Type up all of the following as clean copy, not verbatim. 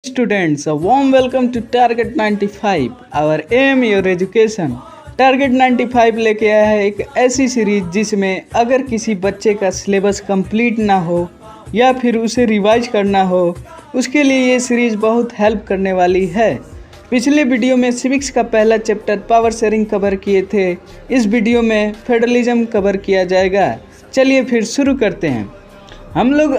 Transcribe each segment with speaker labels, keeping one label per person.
Speaker 1: Students, a warm welcome to Target 95. Our aim your education. Target 95 लेके आया है एक ऐसी सीरीज जिसमें अगर किसी बच्चे का सिलेबस कंप्लीट ना हो या फिर उसे रिवाइज करना हो, उसके लिए ये सीरीज बहुत हेल्प करने वाली है। पिछले वीडियो में सिविक्स का पहला चैप्टर पावर शेयरिंग कवर किए थे। इस वीडियो में फेडरलिज्म कवर किया जाएगा। चलिए फिर शुरू करते हैं। हम लोग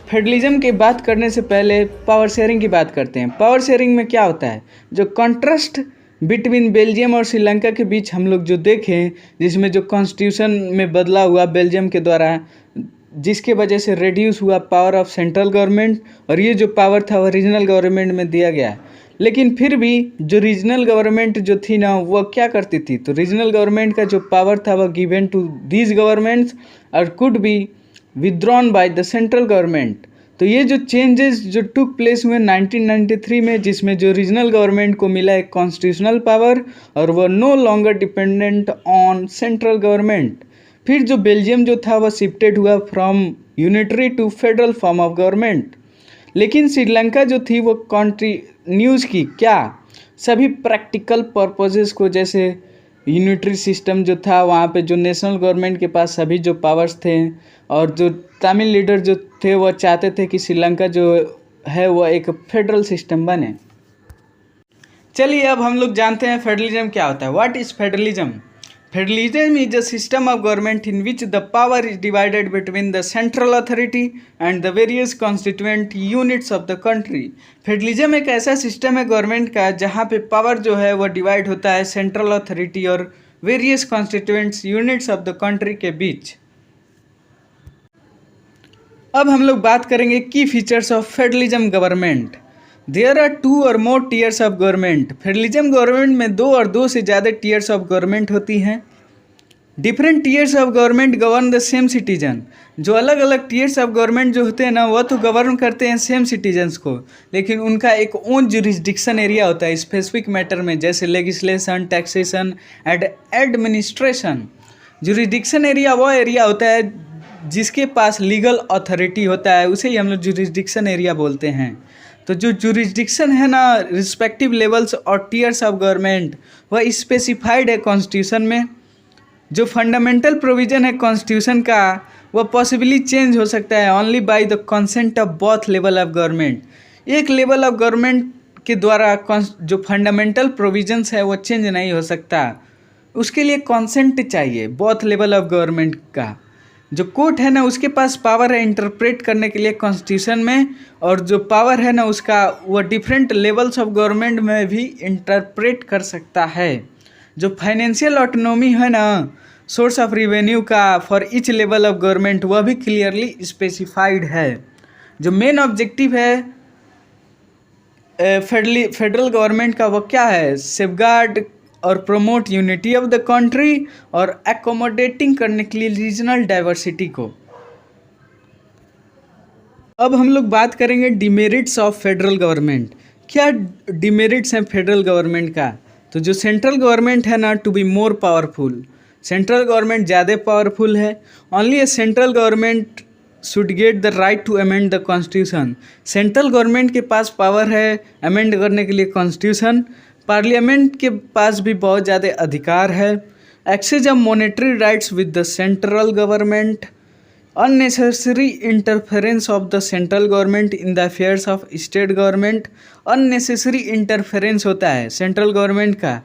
Speaker 1: फेडरलिज्म की बात करने से पहले पावर शेयरिंग की बात करते हैं। पावर शेयरिंग में क्या होता है, जो कॉन्ट्रास्ट बिटवीन बेल्जियम और श्रीलंका के बीच हम लोग जो देखें, जिसमें जो कॉन्स्टिट्यूशन में बदलाव हुआ बेल्जियम के द्वारा, जिसके वजह से रिड्यूस हुआ पावर ऑफ सेंट्रल गवर्नमेंट और ये जो पावर था वो रीजनल गवर्नमेंट में दिया गया। लेकिन फिर भी जो रीजनल गवर्नमेंट जो थी ना, वो क्या करती थी, तो रीजनल गवर्नमेंट का जो पावर था वह गिवन टू दीज गवर्नमेंट्स और could be withdrawn by the central government. तो ये जो चेंजेस जो टुक प्लेस हुए 1993 में, जिसमें जो रीजनल गवर्नमेंट को मिला एक कॉन्स्टिट्यूशनल पावर और वह no longer dependent on central government. फिर जो बेल्जियम जो था वह शिफ्टेड हुआ from unitary to federal form of government. लेकिन श्रीलंका जो थी वो कंटिन्यूज की क्या सभी प्रैक्टिकल पर्पसेस को, जैसे यूनिटरी सिस्टम जो था वहाँ पे जो नेशनल गवर्नमेंट के पास सभी जो पावर्स थे और जो तमिल लीडर जो थे वो चाहते थे कि श्रीलंका जो है वो एक फेडरल सिस्टम बने। चलिए अब हम लोग जानते हैं फेडरलिज्म क्या होता है। What is federalism? Federalism is a system of government in which the power is divided between the central authority and the various constituent units of the country. Federalism एक ऐसा सिस्टम है गवर्नमेंट का जहाँ पे power जो है वो divide होता है सेंट्रल अथॉरिटी और various constituents units of the country के बीच। अब हम लोग बात करेंगे की features of federalism government. There are 2 और more tiers of government. Federalism government में 2 और 2 से ज़्यादा टीयर्स ऑफ गवर्नमेंट होती हैं। Different tears of government govern the same citizen. जो अलग अलग टीयर्स ऑफ गवर्नमेंट जो होते हैं ना, वह तो गवर्न करते हैं सेम सिटीजन्स को, लेकिन उनका एक ओन जुरिस्डिक्शन एरिया होता है स्पेसिफिक मैटर में, जैसे legislation, taxation and administration. Jurisdiction area वह एरिया होता है जिसके पास लीगल अथॉरिटी होता है, उसे ही हम लोग जुरिस्डिक्शन एरिया बोलते हैं। तो जो जुरिस्डिक्शन है ना, रिस्पेक्टिव लेवल्स और टीयर्स ऑफ गवर्नमेंट, वह स्पेसिफाइड है कॉन्स्टिट्यूशन में। जो फंडामेंटल प्रोविज़न है कॉन्स्टिट्यूशन का, वह पॉसिबली चेंज हो सकता है only by the consent of both level of government. एक लेवल ऑफ गवर्नमेंट के द्वारा जो फंडामेंटल प्रोविजंस है वो चेंज नहीं हो सकता, उसके लिए कंसेंट चाहिए बोथ लेवल ऑफ गवर्नमेंट का। जो कोर्ट है ना, उसके पास पावर है इंटरप्रेट करने के लिए कॉन्स्टिट्यूशन में, और जो पावर है ना उसका वो डिफरेंट लेवल्स ऑफ गवर्नमेंट में भी इंटरप्रेट कर सकता है। जो फाइनेंशियल ऑटोनॉमी है ना, सोर्स ऑफ रिवेन्यू का for each level of government, वह भी क्लियरली स्पेसिफाइड है। जो मेन ऑब्जेक्टिव है फेडरल गवर्नमेंट का वो क्या है, सेफगार्ड और promote unity of the country और एकोमोडेटिंग करने के लिए रीजनल डाइवर्सिटी को। अब हम लोग बात करेंगे डिमेरिट्स ऑफ फेडरल गवर्नमेंट। क्या डिमेरिट्स हैं फेडरल गवर्नमेंट का? तो जो सेंट्रल गवर्नमेंट है ना, to be more powerful, central government ज़्यादा पावरफुल है। Only a central government should get the right to amend the constitution. Central government के पास पावर है अमेंड करने के लिए कॉन्स्टिट्यूशन। पार्लियामेंट के पास भी बहुत ज़्यादा अधिकार है। Excess of monetary rights with the central government. Unnecessary interference of the central government in the affairs of state government. Unnecessary interference होता है सेंट्रल गवर्नमेंट का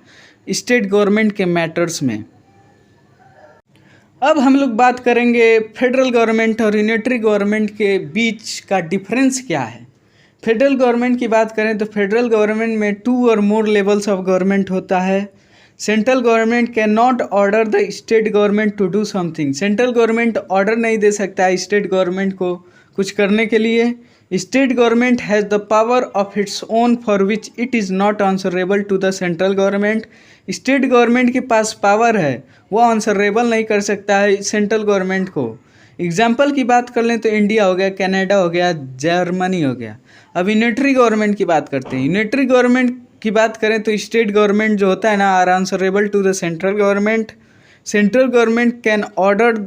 Speaker 1: स्टेट गवर्नमेंट के मैटर्स में। अब हम लोग बात करेंगे फेडरल गवर्नमेंट और यूनिटरी गवर्नमेंट के बीच का डिफरेंस क्या है। फेडरल गवर्नमेंट की बात करें तो फेडरल गवर्नमेंट में 2 और मोर लेवल्स ऑफ गवर्नमेंट होता है। Central government can not order the state government to do something. Central government order नहीं दे सकता है स्टेट गवर्नमेंट को कुछ करने के लिए। State government has the power of its own for which it is not answerable to the central government. State government के पास पावर है, वो आंसरेबल नहीं कर सकता है सेंट्रल गवर्नमेंट को। एग्जाम्पल की बात कर लें तो इंडिया हो गया, कनाडा हो गया, जर्मनी हो गया। अब यूनिटरी गवर्नमेंट की बात करते हैं। यूनिटरी गवर्नमेंट की बात करें तो स्टेट गवर्नमेंट जो होता है ना, are answerable to the central government. Central government can order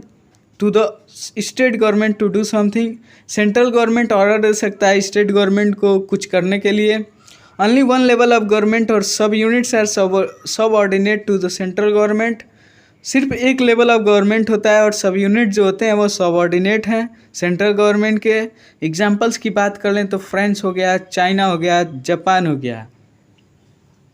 Speaker 1: to the state government to do something. Central government order दे सकता है स्टेट गवर्नमेंट को कुछ करने के लिए। Only one level of government और sub units are subordinate to the central government. सिर्फ एक लेवल ऑफ गवर्नमेंट होता है और सब यूनिट जो होते हैं वो सबऑर्डिनेट हैं सेंट्रल गवर्नमेंट के। एग्जाम्पल्स की बात कर लें तो फ्रांस हो गया, चाइना हो गया, जापान हो गया।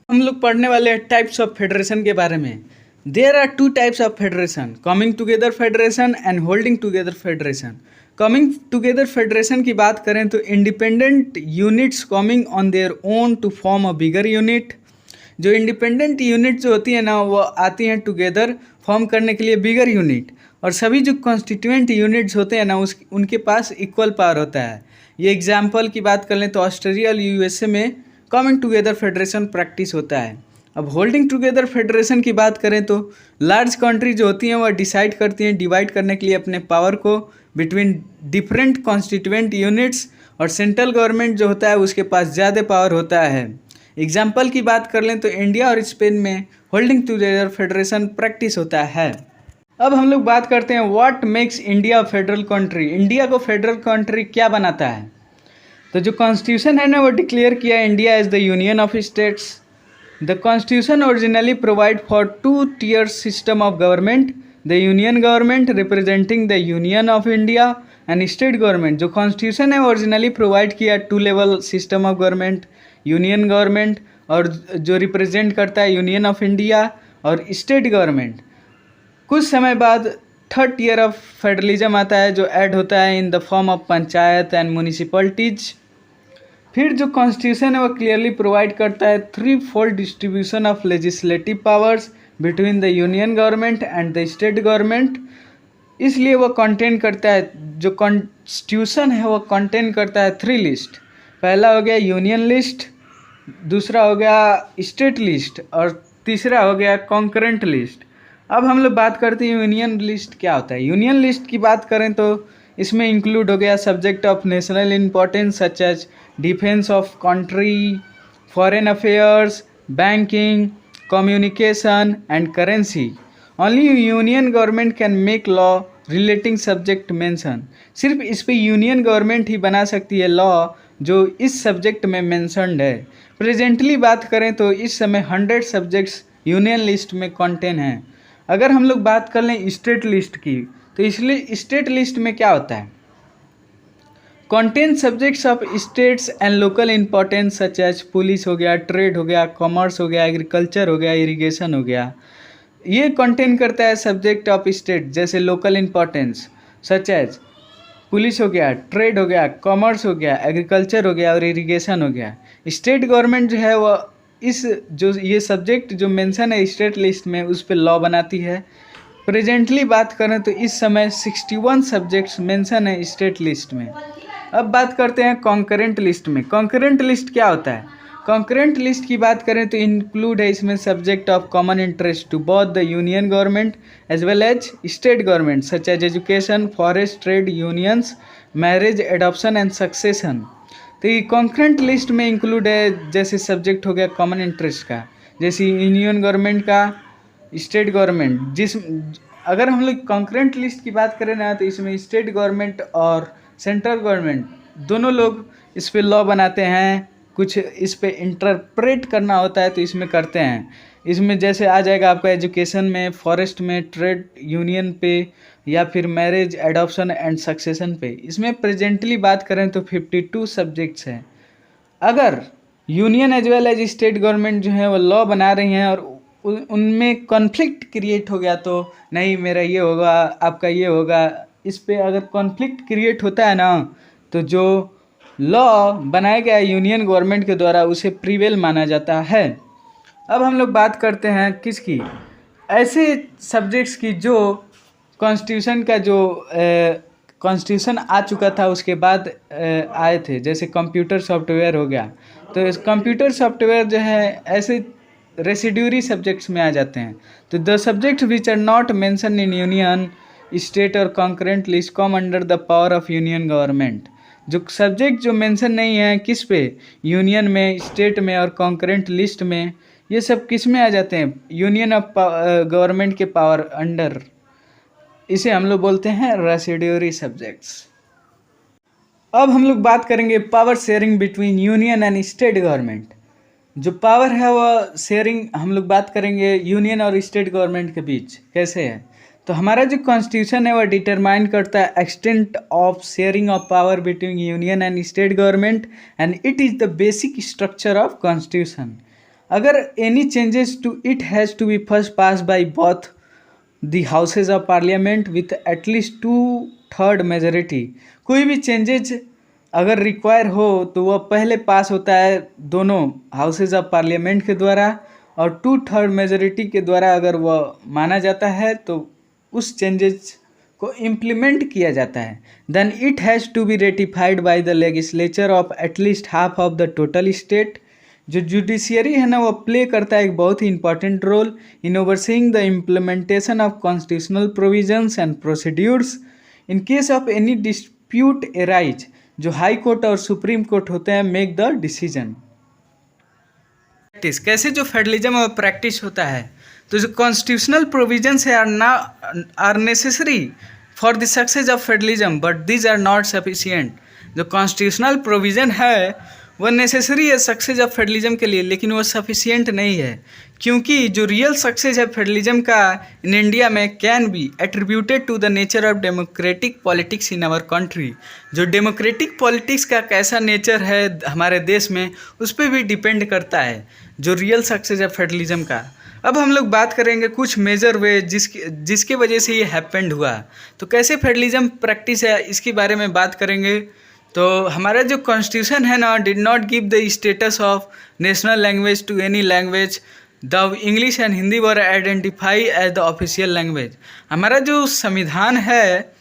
Speaker 1: हम लोग पढ़ने वाले हैं टाइप्स ऑफ फेडरेशन के बारे में। There are two types of federation, coming together federation and holding together federation. Coming together federation की बात करें तो independent units coming on their own to form a bigger unit. जो इंडिपेंडेंट यूनिट जो होती है ना वो आती हैं टुगेदर फॉर्म करने के लिए बिगर यूनिट, और सभी जो कॉन्स्टिट्यूएंट यूनिट्स होते हैं ना उनके पास इक्वल पावर होता है। ये एग्जाम्पल की बात कर लें तो ऑस्ट्रेलिया और यूएसए में कमिंग टुगेदर फेडरेशन प्रैक्टिस होता है। अब होल्डिंग टुगेदर फेडरेशन की बात करें तो लार्ज कंट्री जो होती हैं वह डिसाइड करती हैं डिवाइड करने के लिए अपने पावर को बिटवीन डिफरेंट कॉन्स्टिट्यूएंट यूनिट्स, और सेंट्रल गवर्नमेंट जो होता है उसके पास ज़्यादा पावर होता है। एग्जाम्पल की बात कर लें तो इंडिया और स्पेन में होल्डिंग टुगेदर फेडरेशन प्रैक्टिस होता है। अब हम लोग बात करते हैं what makes India federal country. India को फेडरल कंट्री क्या बनाता है? तो जो कॉन्स्टिट्यूशन है ना वो डिक्लेयर किया India as the union of states. The constitution originally provide for two tier system of government, the union government representing the union of India and state government. जो कॉन्स्टिट्यूशन है ओरिजिनली प्रोवाइड किया two level system of government, union government और जो represent करता है union of India और state government. कुछ समय बाद थर्ड ईयर ऑफ फेडरलिज्म आता है जो ऐड होता है in the form of panchayat and municipalities. फिर जो कॉन्स्टिट्यूशन है वो क्लियरली प्रोवाइड करता है three fold distribution of legislative powers between the union government and the state government. इसलिए वो कंटेन करता है, जो कॉन्स्टिट्यूशन है वो कंटेन करता है थ्री लिस्ट। पहला हो गया यूनियन लिस्ट, दूसरा हो गया स्टेट लिस्ट और तीसरा हो गया कॉन्करेंट लिस्ट। अब हम लोग बात करते हैं यूनियन लिस्ट क्या होता है। यूनियन लिस्ट की बात करें तो इसमें इंक्लूड हो गया subject of national importance such as defence of country, foreign affairs, banking, communication and currency. Only union government can make law relating subject mention. सिर्फ इस पे यूनियन गवर्नमेंट ही बना सकती है लॉ जो इस सब्जेक्ट में मेंशन्ड है। प्रेजेंटली बात करें तो इस समय 100 सब्जेक्ट्स यूनियन लिस्ट में कंटेन हैं। अगर हम लोग बात कर लें स्टेट लिस्ट की तो इसलिए स्टेट लिस्ट में क्या होता है? Contain subjects of states and local importance such as police हो गया, ट्रेड हो गया, कॉमर्स हो गया, एग्रीकल्चर हो गया, इरिगेशन हो गया। ये कंटेन करता है सब्जेक्ट ऑफ स्टेट जैसे local importance such as police हो गया, ट्रेड हो गया, कॉमर्स हो गया, एग्रीकल्चर हो गया और इरिगेशन हो गया। स्टेट गवर्नमेंट जो है वो इस जो ये सब्जेक्ट जो मेंशन है स्टेट लिस्ट में उस पर लॉ बनाती है। प्रेजेंटली बात करें तो इस समय 61 सब्जेक्ट्स मेंशन है स्टेट लिस्ट में। अब बात करते हैं कॉन्करेंट लिस्ट में। कॉन्करेंट लिस्ट क्या होता है? कॉन्करेंट लिस्ट की बात करें तो इंक्लूड है इसमें subject of common interest to both the union government as well as state government such as education, forest, trade, unions, marriage, adoption and succession. तो ये कॉन्करेंट लिस्ट में इंक्लूड है जैसे सब्जेक्ट हो गया कॉमन इंटरेस्ट का, जैसे यूनियन गवर्नमेंट का, स्टेट गवर्नमेंट। अगर हम लोग कॉन्करेंट लिस्ट की बात करें ना तो इसमें स्टेट गवर्नमेंट और सेंट्रल गवर्नमेंट दोनों लोग इस पे लॉ बनाते हैं। कुछ इस पे इंटरप्रेट करना होता है तो इसमें करते हैं। इसमें जैसे आ जाएगा आपका एजुकेशन में, फॉरेस्ट में, ट्रेड यूनियन पे या फिर मैरिज, एडॉप्शन एंड सक्सेशन पे। इसमें प्रेजेंटली बात करें तो 52 सब्जेक्ट्स हैं। अगर union as well as state government जो है वो लॉ बना रही हैं और उनमें कॉन्फ्लिक्ट क्रिएट हो गया तो नहीं मेरा ये होगा, आपका ये होगा, इस पे अगर कॉन्फ्लिक्ट क्रिएट होता है ना तो जो लॉ बनाया गया है यूनियन गवर्नमेंट के द्वारा उसे प्रीवेल माना जाता है। अब हम लोग बात करते हैं किसकी? ऐसे सब्जेक्ट्स की जो कॉन्स्टिट्यूशन का जो कॉन्स्टिट्यूशन आ चुका था उसके बाद आए थे, जैसे कंप्यूटर सॉफ्टवेयर हो गया। तो इस कंप्यूटर सॉफ्टवेयर जो है ऐसे रेसिड्यूरी सब्जेक्ट्स में आ जाते हैं। तो the subject which are not mention in union, state और concurrent list come under the power of union government. जो सब्जेक्ट जो मेंशन नहीं है किस पे, यूनियन में, स्टेट में और कॉन्करेंट लिस्ट में, ये सब किस में आ जाते हैं? यूनियन ऑफ गवर्नमेंट के पावर अंडर। इसे हम लोग बोलते हैं रेसिड्यूरी सब्जेक्ट्स। अब हम लोग बात करेंगे power sharing between union and state government. जो पावर है वह शेयरिंग हम लोग बात करेंगे यूनियन और स्टेट गवर्नमेंट के बीच कैसे है। तो हमारा जो कॉन्स्टिट्यूशन है वह डिटरमाइन करता है extent of sharing of power between union and state government and it is the basic structure of constitution. अगर any changes to it has to be first pass by both the houses of parliament with at least 2/3 majority. कोई भी changes अगर require हो तो वह पहले पास होता है दोनों हाउसेज ऑफ पार्लियामेंट के द्वारा और 2/3 मेजोरिटी के द्वारा अगर वह माना जाता है तो उस चेंजेस को इम्प्लीमेंट किया जाता है। Then it has to be ratified by the legislature of at least half of the total state. जो जुडिशियरी है ना वह प्ले करता है एक बहुत ही important role in overseeing the implementation of constitutional provisions and procedures in case of any dispute arise. जो हाई कोर्ट और सुप्रीम कोर्ट होते हैं मेक द डिसीजन। प्रैक्टिस कैसे जो फेडरलिज्म और प्रैक्टिस होता है, तो जो कॉन्स्टिट्यूशनल प्रोविजंस है are necessary for the success of federalism but these are not sufficient. जो कॉन्स्टिट्यूशनल प्रोविज़न है वह नेसेसरी है सक्सेस ऑफ फेडरलिज्म के लिए, लेकिन वह सफिशिएंट नहीं है, क्योंकि जो रियल सक्सेस है फेडरलिज्म का इन इंडिया में can be attributed to the nature of democratic politics in our country. जो डेमोक्रेटिक पॉलिटिक्स का कैसा नेचर है हमारे देश में उस पर भी डिपेंड करता है जो रियल सक्सेस है फेडरलिज्म का। अब हम लोग बात करेंगे कुछ मेजर वे जिसके वजह से ये हैपेंड हुआ। तो कैसे फेडरलिज्म प्रैक्टिस है इसके बारे में बात करेंगे। तो हमारा जो कॉन्स्टिट्यूशन है ना did not give the status of national language to any language. The English and Hindi were identify as the official language. हमारा जो संविधान है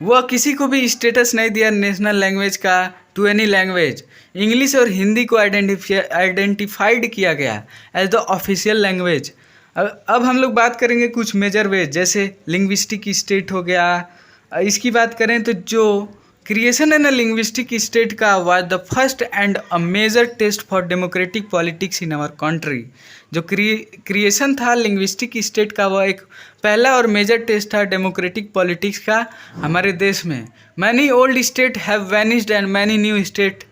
Speaker 1: वह किसी को भी स्टेटस नहीं दिया नेशनल लैंग्वेज का टू एनी लैंग्वेज। इंग्लिश और हिंदी को आइडेंटिफाइड किया गया एज द ऑफिशियल लैंग्वेज। अब हम लोग बात करेंगे कुछ मेजर वेज जैसे लिंग्विस्टिक स्टेट हो गया। इसकी बात करें तो जो creation in a linguistic state का was the first and a major test for democratic politics in our country. जो क्रिएशन था लिंग्विस्टिक स्टेट का वह एक पहला और मेजर टेस्ट था डेमोक्रेटिक पॉलिटिक्स का हमारे देश में। Many old state have vanished and many new state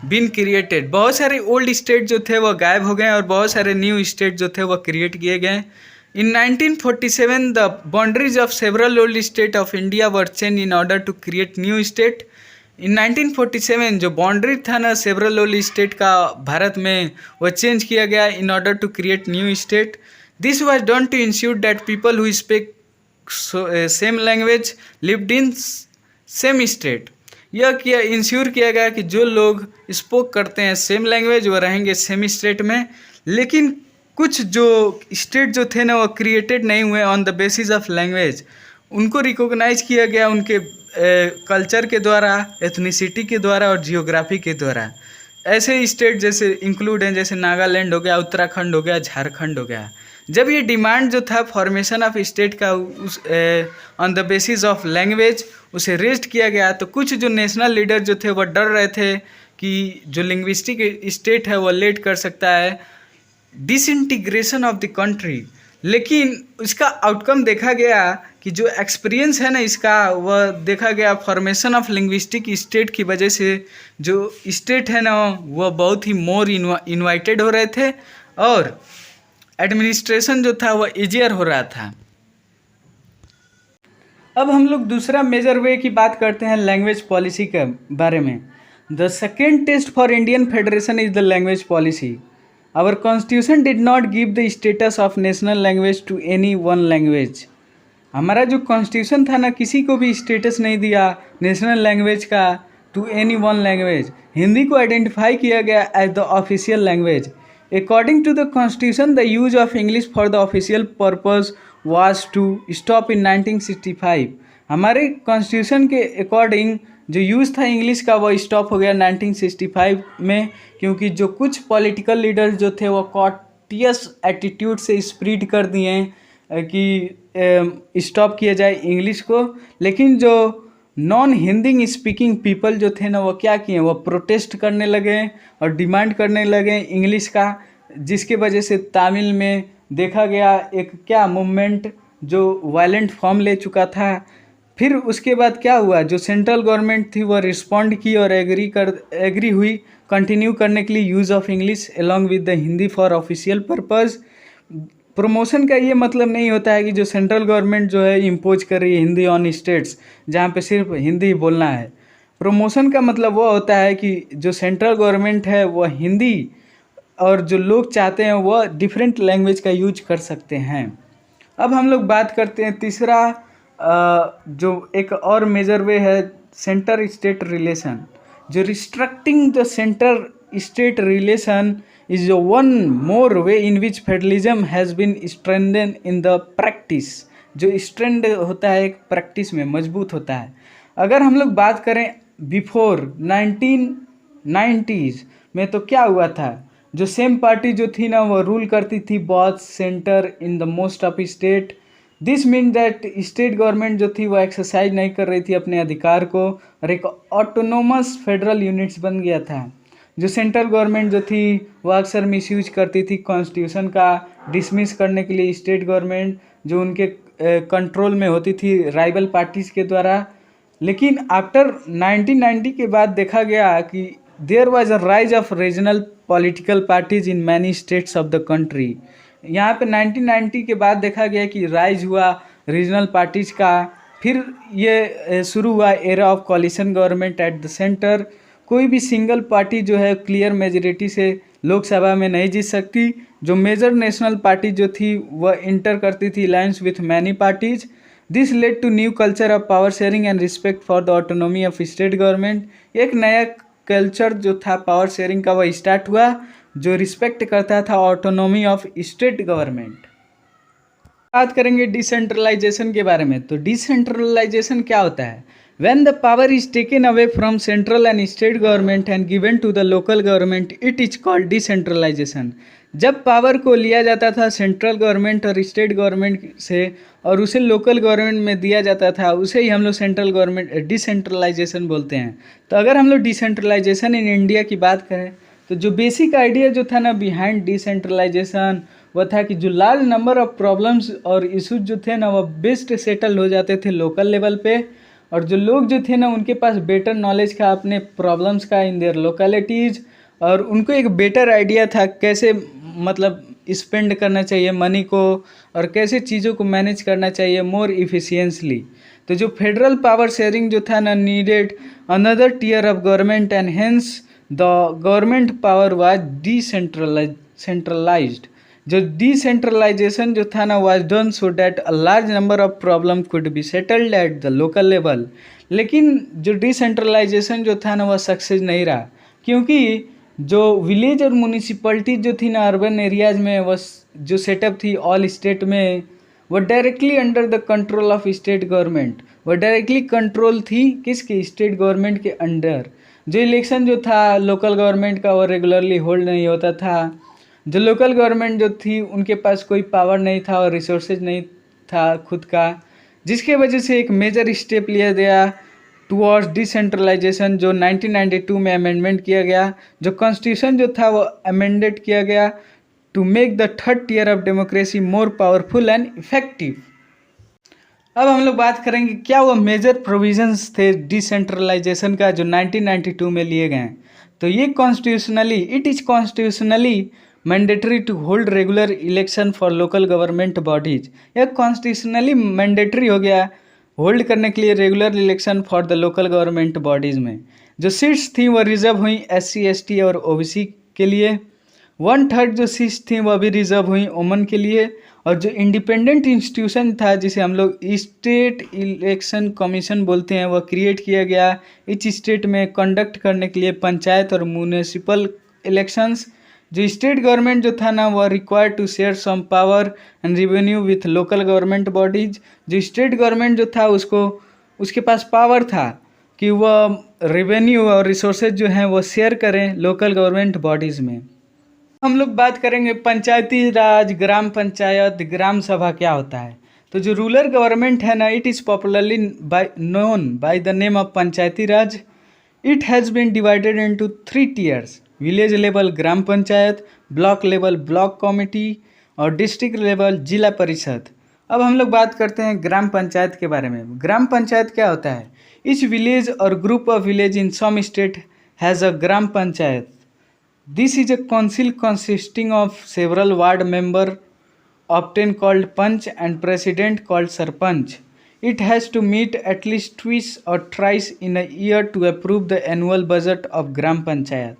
Speaker 1: been created. बहुत सारे ओल्ड स्टेट जो थे वह गायब हो गए और बहुत सारे न्यू स्टेट जो थे वह क्रिएट किए गए। In 1947, the boundaries of several old states of India were changed in order to create new state. In 1947 जो बाउंड्री था ना सेवरल ओल्ड स्टेट का भारत में वह चेंज किया गया in order to create new state. This was done to ensure that people who speak same language lived in same state. यह ensure किया गया कि जो लोग स्पोक करते हैं सेम लैंग्वेज वो रहेंगे सेम स्टेट में। लेकिन कुछ जो स्टेट जो थे ना वो क्रिएटेड नहीं हुए on the basis of language. उनको रिकॉग्नाइज किया गया उनके कल्चर के द्वारा, एथनिसिटी के द्वारा और जियोग्राफी के द्वारा। ऐसे स्टेट जैसे इंक्लूड हैं जैसे नागालैंड हो गया, उत्तराखंड हो गया, झारखंड हो गया। जब ये डिमांड जो था फॉर्मेशन ऑफ स्टेट का उस on the basis of language उसे रेस्ट किया गया, तो कुछ जो नेशनल लीडर जो थे वो डर रहे थे कि जो लिंग्विस्टिक स्टेट है वो लेड कर सकता है डिसइंटीग्रेशन ऑफ द कंट्री। लेकिन इसका आउटकम देखा गया कि जो एक्सपीरियंस है ना इसका वह देखा गया फॉर्मेशन ऑफ लिंग्विस्टिक स्टेट की वजह से जो स्टेट है ना वह बहुत ही मोर इन्वाइटेड हो रहे थे और एडमिनिस्ट्रेशन जो था वह ईजियर हो रहा था। अब हम लोग दूसरा मेजर वे की बात करते हैं लैंग्वेज पॉलिसी के बारे में। The second test for Indian federation is the language policy. Our constitution did not give the status of national language to any one language. हमारा जो कॉन्स्टिट्यूशन था ना किसी को भी स्टेटस नहीं दिया नेशनल लैंग्वेज का to any one language. Hindi को आइडेंटिफाई किया गया as the official language. According to the constitution the use of English for the official purpose was to stop in 1965। हमारे कॉन्स्टिट्यूशन के अकॉर्डिंग जो यूज़ था इंग्लिश का वो स्टॉप हो गया 1965 में, क्योंकि जो कुछ पॉलिटिकल लीडर्स जो थे वो कॉटियस एटीट्यूड से स्प्रेड कर दिए कि स्टॉप किया जाए इंग्लिश को। लेकिन जो नॉन हिंदी स्पीकिंग पीपल जो थे ना वो क्या किए, वो प्रोटेस्ट करने लगे और डिमांड करने लगे इंग्लिश का, जिसके वजह से तमिल में देखा गया एक क्या मूवमेंट जो वायलेंट फॉर्म ले चुका था। फिर उसके बाद क्या हुआ, जो सेंट्रल गवर्नमेंट थी वो रिस्पॉन्ड की और एग्री हुई कंटिन्यू करने के लिए use of English along with the Hindi for official purpose. Promotion का ये मतलब नहीं होता है कि जो सेंट्रल गवर्नमेंट जो है इम्पोज कर रही है हिंदी ऑन स्टेट्स जहाँ पे सिर्फ हिंदी बोलना है। प्रमोशन का मतलब वो होता है कि जो सेंट्रल गवर्नमेंट है वो हिंदी और जो लोग चाहते हैं वो डिफरेंट लैंग्वेज का यूज कर सकते हैं। अब हम लोग बात करते हैं तीसरा जो एक और मेजर वे है सेंटर स्टेट रिलेशन। जो restructuring the centre state relation is one more way in which federalism has been strengthened in the practice. जो स्ट्रेंड होता है एक प्रैक्टिस में मजबूत होता है। अगर हम लोग बात करें बिफोर 1990s में तो क्या हुआ था, जो सेम पार्टी जो थी ना वो रूल करती थी both centre in the most of state. This mean that state government जो थी वो एक्सरसाइज नहीं कर रही थी अपने अधिकार को और एक ऑटोनोमस फेडरल यूनिट्स बन गया था। जो सेंट्रल गवर्नमेंट जो थी वो अक्सर मिसयूज करती थी कॉन्स्टिट्यूशन का डिसमिस करने के लिए स्टेट गवर्नमेंट जो उनके कंट्रोल में होती थी राइवल पार्टीज़ के द्वारा। लेकिन आफ्टर 1990 के बाद देखा गया कि there was a rise of regional political parties in many states of the country. यहाँ पे 1990 के बाद देखा गया कि राइज हुआ रीजनल पार्टीज का। फिर ये शुरू हुआ era of coalition government at the centre. कोई भी सिंगल पार्टी जो है क्लियर मेजॉरिटी से लोकसभा में नहीं जीत सकती। जो मेजर नेशनल पार्टी जो थी वह इंटर करती थी alliance with many parties. This led to new culture of power sharing and respect for the autonomy of state government. एक नया कल्चर जो था पावर शेयरिंग का वह स्टार्ट हुआ जो रिस्पेक्ट करता था ऑटोनॉमी ऑफ स्टेट गवर्नमेंट। बात करेंगे डिसेंट्रलाइजेशन के बारे में। तो डिसेंट्रलाइजेशन क्या होता है, when the power is taken away from central and state government and given to the local government, it is called decentralization। जब पावर को लिया जाता था सेंट्रल गवर्नमेंट और स्टेट गवर्नमेंट से और उसे लोकल गवर्नमेंट में दिया जाता था, उसे ही हम लोग सेंट्रल गवर्नमेंट डिसेंट्रलाइजेशन बोलते हैं। तो अगर हम लोग डिसेंट्रलाइजेशन इन इंडिया की बात करें तो जो बेसिक आइडिया जो था ना बिहाइंड डिसेंट्रलाइजेशन वो था कि जो लार्ज नंबर ऑफ प्रॉब्लम्स और इशूज जो थे ना वो बेस्ट सेटल हो जाते थे लोकल लेवल पे और जो लोग जो थे ना उनके पास बेटर नॉलेज था अपने प्रॉब्लम्स का इन देयर लोकेलिटीज़ और उनको एक बेटर आइडिया था कैसे मतलब स्पेंड करना चाहिए मनी को और कैसे चीज़ों को मैनेज करना चाहिए मोर इफिशियंसली। तो जो फेडरल पावर शेयरिंग जो था ना needed another tier of government and hence the government power was centralized. जो डिसेंट्रलाइजेशन जो था ना was done so that a large number of problem could be settled at the local level. लेकिन जो decentralization जो था ना वह सक्सेस नहीं रहा क्योंकि जो विलेज और म्यूनिसिपैलिटी जो थी ना अर्बन एरियाज में वो जो सेटअप थी ऑल स्टेट में वो directly under the control of state government. वो डायरेक्टली कंट्रोल थी किसके, स्टेट गवर्नमेंट के अंडर। जो इलेक्शन जो था लोकल गवर्नमेंट का वो रेगुलरली होल्ड नहीं होता था। जो लोकल गवर्नमेंट जो थी उनके पास कोई पावर नहीं था और रिसोर्सेज नहीं था खुद का, जिसके वजह से एक मेजर स्टेप लिया गया टुवर्ड्स डिसेंट्रलाइजेशन जो 1992 में अमेंडमेंट किया गया। जो कॉन्स्टिट्यूशन जो था वो अमेंडेड किया गया to make the third tier of democracy more powerful and effective. अब हम लोग बात करेंगे क्या वो मेजर प्रोविजंस थे डिसेंट्रलाइजेशन का जो 1992 में लिए गए। तो ये constitutionally it is constitutionally mandatory to hold regular election for local government bodies. यह कॉन्स्टिट्यूशनली मैंडेटरी हो गया होल्ड करने के लिए regular election for the local government bodies में। जो सीट्स थी वो रिजर्व हुई SC ST और OBC के लिए। 1/3 जो सीट्स थी वह भी रिजर्व हुई वुमन के लिए। और जो इंडिपेंडेंट इंस्टीट्यूशन था जिसे हम लोग स्टेट इलेक्शन कमीशन बोलते हैं वह क्रिएट किया गया इस स्टेट में कंडक्ट करने के लिए पंचायत और म्यूनिसिपल इलेक्शंस। जो स्टेट गवर्नमेंट जो था ना वह required to share some power and revenue with local government bodies. जो स्टेट गवर्नमेंट जो था उसको उसके पास पावर था कि वह रेवेन्यू और रिसोर्सेज जो हैं वो शेयर करें लोकल गवर्नमेंट बॉडीज़ में। हम लोग बात करेंगे पंचायती राज, ग्राम पंचायत, ग्राम सभा क्या होता है। तो जो रूरल गवर्नमेंट है ना it is popularly known by the name of Panchayati Raj. It has been divided into 3 tiers, village level Gram Panchayat, block level block committee और डिस्ट्रिक्ट लेवल जिला परिषद। अब हम लोग बात करते हैं ग्राम पंचायत के बारे में। ग्राम पंचायत क्या होता है? ईच विलेज और group of village in some state has a Gram Panchayat. This is a council consisting of several ward member often called panch and president called sarpanch. It has to meet at least twice or thrice in a year to approve the annual budget of gram panchayat.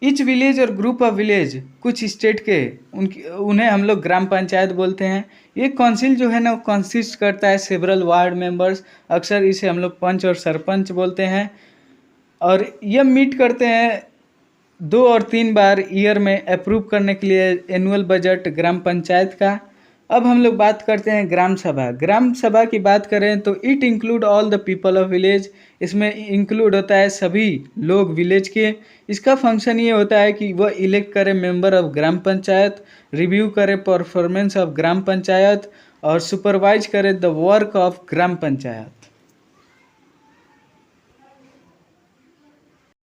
Speaker 1: Each village और group of village, कुछ state के उन्हें हम लोग ग्राम पंचायत बोलते हैं। ये council जो है ना वो कंसिस्ट करता है सेवरल वार्ड मेंबर्स, अक्सर इसे हम लोग पंच और सरपंच बोलते हैं, और ये मीट करते हैं 2 और 3 बार ईयर में अप्रूव करने के लिए एनुअल बजट ग्राम पंचायत का। अब हम लोग बात करते हैं ग्राम सभा। ग्राम सभा की बात करें तो it include all the people of village. इसमें इंक्लूड होता है सभी लोग विलेज के। इसका फंक्शन ये होता है कि वह इलेक्ट करे member of gram panchayat, review करे परफॉर्मेंस ऑफ ग्राम पंचायत और सुपरवाइज करे the work of gram panchayat.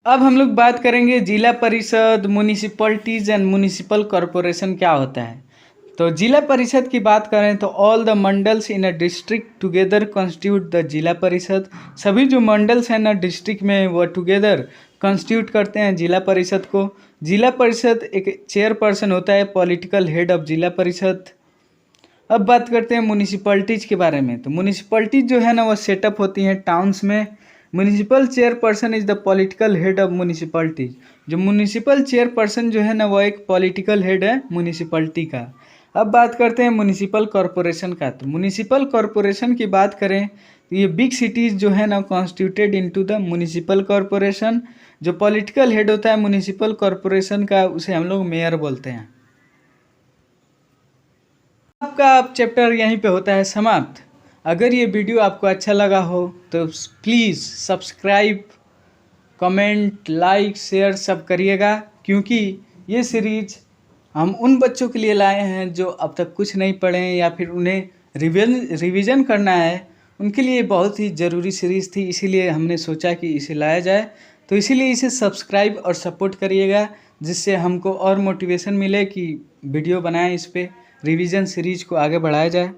Speaker 1: अब हम लोग बात करेंगे जिला परिषद, म्यूनिसिपलिटीज़ एंड म्यूनिसिपल कॉरपोरेशन क्या होता है। तो जिला परिषद की बात करें तो all the mandals in a district together constitute the जिला परिषद। सभी जो मंडल्स हैं ना डिस्ट्रिक्ट में वो टुगेदर कॉन्स्टिट्यूट करते हैं जिला परिषद को। जिला परिषद एक चेयरपर्सन होता है, पॉलिटिकल हेड ऑफ जिला परिषद। अब बात करते हैं म्यूनिसिपलिटीज़ के बारे में। तो म्यूनिसिपलिटीज़ जो है ना वो सेटअप होती हैं टाउन्स में। Municipal chairperson is the political head of municipality. जो म्यूनिसिपल चेयरपर्सन जो है ना वो एक पॉलिटिकल हेड है म्यूनिसिपलिटी का। अब बात करते हैं म्यूनिसिपल कॉरपोरेशन का। तो म्यूनिसिपल कॉरपोरेशन की बात करें तो ये बिग सिटीज़ जो है ना constituted into the municipal corporation. जो पॉलिटिकल हेड होता है म्यूनिसिपल कॉरपोरेशन का उसे हम लोग मेयर बोलते हैं। आपका अब चैप्टर यहीं पे होता है समाप्त। अगर ये वीडियो आपको अच्छा लगा हो तो please subscribe, comment, like, share सब करिएगा, क्योंकि ये सीरीज हम उन बच्चों के लिए लाए हैं जो अब तक कुछ नहीं पढ़े हैं या फिर उन्हें रिवीजन करना है। उनके लिए बहुत ही ज़रूरी सीरीज़ थी, इसीलिए हमने सोचा कि इसे लाया जाए। तो इसीलिए इसे सब्सक्राइब और सपोर्ट करिएगा, जिससे हमको और मोटिवेशन मिले कि वीडियो बनाएं, इस पर रिवीजन सीरीज को आगे बढ़ाया जाए।